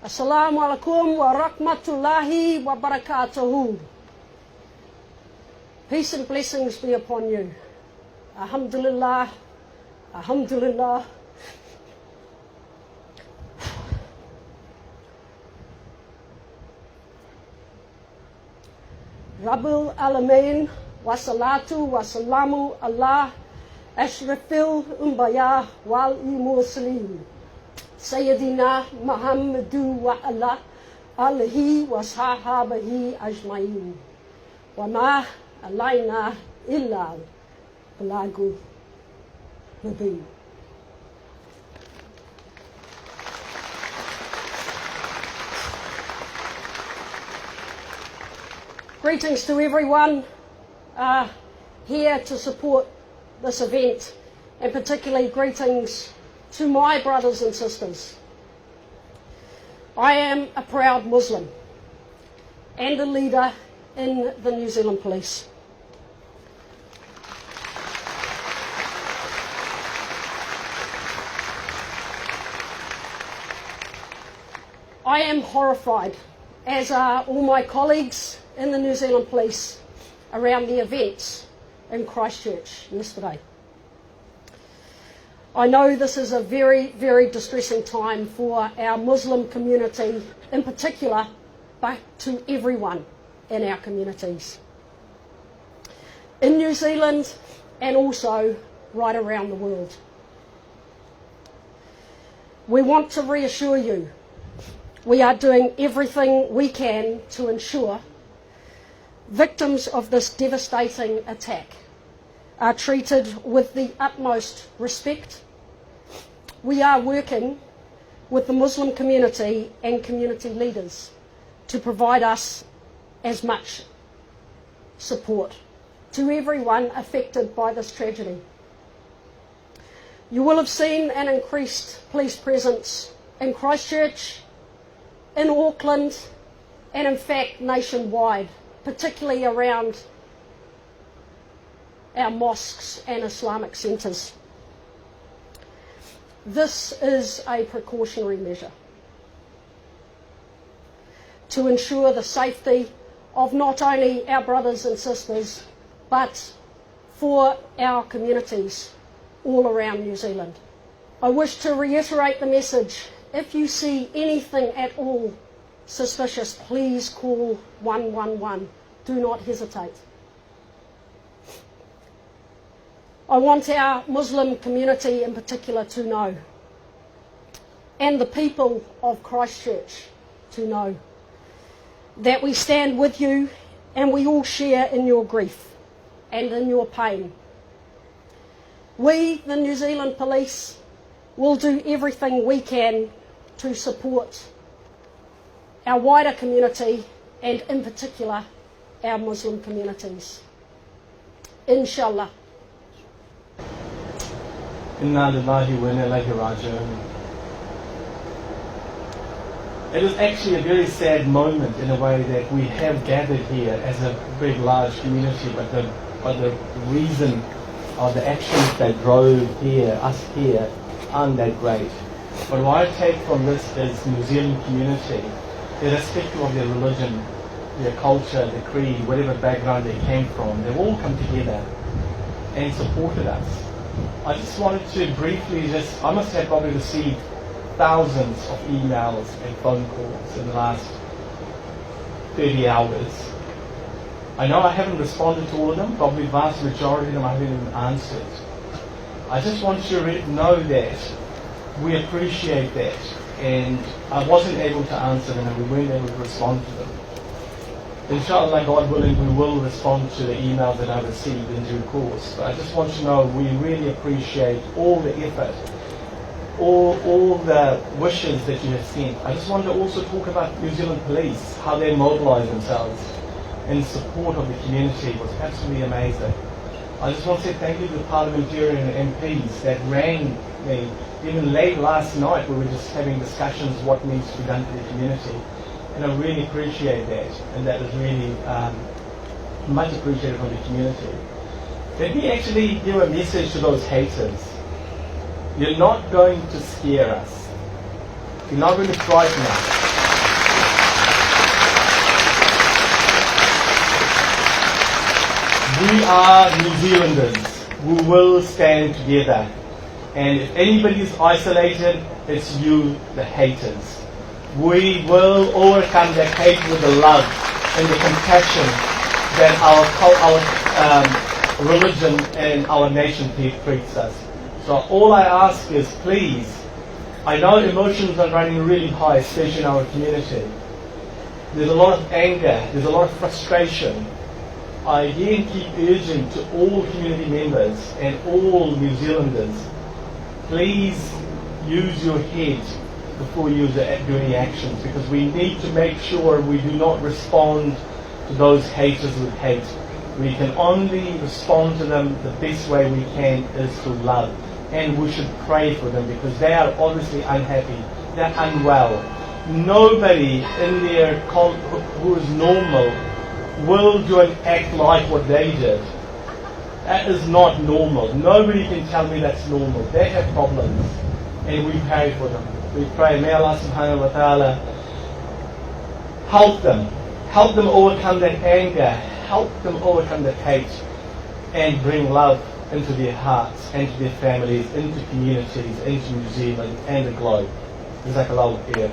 Assalamu alaikum wa rahmatullahi wa barakatuhu. Peace and blessings be upon you. Alhamdulillah, alhamdulillah. Rabbul Alameen, wa salatu wa salamu Allah, ashrafil umbaya wal muslim. Sayyidina Muhammadu wa ala alihi wa sahabahi ajma'in. Wa ma alayna illa balagul mubin. Greetings to everyone here to support this event, and particularly greetings to my brothers and sisters. I am a proud Muslim and a leader in the New Zealand Police. I am horrified, as are all my colleagues in the New Zealand Police, around the events in Christchurch yesterday. I know this is a very, very distressing time for our Muslim community in particular, but to everyone in our communities, in New Zealand and also right around the world. We want to reassure you we are doing everything we can to ensure victims of this devastating attack are treated with the utmost respect. We are working with the Muslim community and community leaders to provide us as much support to everyone affected by this tragedy. You will have seen an increased police presence in Christchurch, in Auckland, and in fact nationwide, particularly around our mosques and Islamic centres. This is a precautionary measure to ensure the safety of not only our brothers and sisters, but for our communities all around New Zealand. I wish to reiterate the message: if you see anything at all suspicious, please call 111. Do not hesitate. I want our Muslim community in particular to know, and the people of Christchurch to know, that we stand with you and we all share in your grief and in your pain. We, the New Zealand Police, will do everything we can to support our wider community and in particular our Muslim communities. Inshallah. Inna lillahi wa inna ilayhi raji'un. It is actually a very sad moment in a way that we have gathered here as a big, large community, but the reason or the actions that drove us here aren't that great. But what I take from this is New Zealand community, irrespective of their religion, their culture, their creed, whatever background they came from, they've all come together and supported us. I just wanted to briefly I must have probably received thousands of emails and phone calls in the last 30 hours. I know I haven't responded to all of them, probably the vast majority of them I haven't even answered. I just want you to know that we appreciate that, and I wasn't able to answer them and we weren't able to respond to them. Inshallah, God willing, we will respond to the email that I received in due course. But I just want you to know we really appreciate all the effort, all the wishes that you have sent. I just want to also talk about New Zealand Police, how they mobilise themselves in support of the community was absolutely amazing. I just want to say thank you to the parliamentarian and MPs that rang me even late last night. We were just having discussions what needs to be done for the community. And I really appreciate that, and that is really much appreciated from the community. Let me actually give a message to those haters. You're not going to scare us. You're not going to frighten us. We are New Zealanders. We will stand together. And if anybody is isolated, it's you, the haters. We will overcome that hate with the love and the compassion that our religion and our nation treats us. So all I ask is, please, I know emotions are running really high, especially in our community. There's a lot of anger, there's a lot of frustration. I again keep urging to all community members and all New Zealanders, please use your head before you do any actions, because we need to make sure we do not respond to those haters with hate. We can only respond to them the best way we can is through love. And we should pray for them because they are obviously unhappy, they're unwell. Nobody in there who is normal will do an act like what they did. That is not normal. Nobody can tell me that's normal. They have problems and we pray for them. We pray, may Allah subhanahu wa ta'ala help them overcome that anger, help them overcome that hate, and bring love into their hearts, into their families, into communities, into New Zealand and the globe. Jazakallahu khair.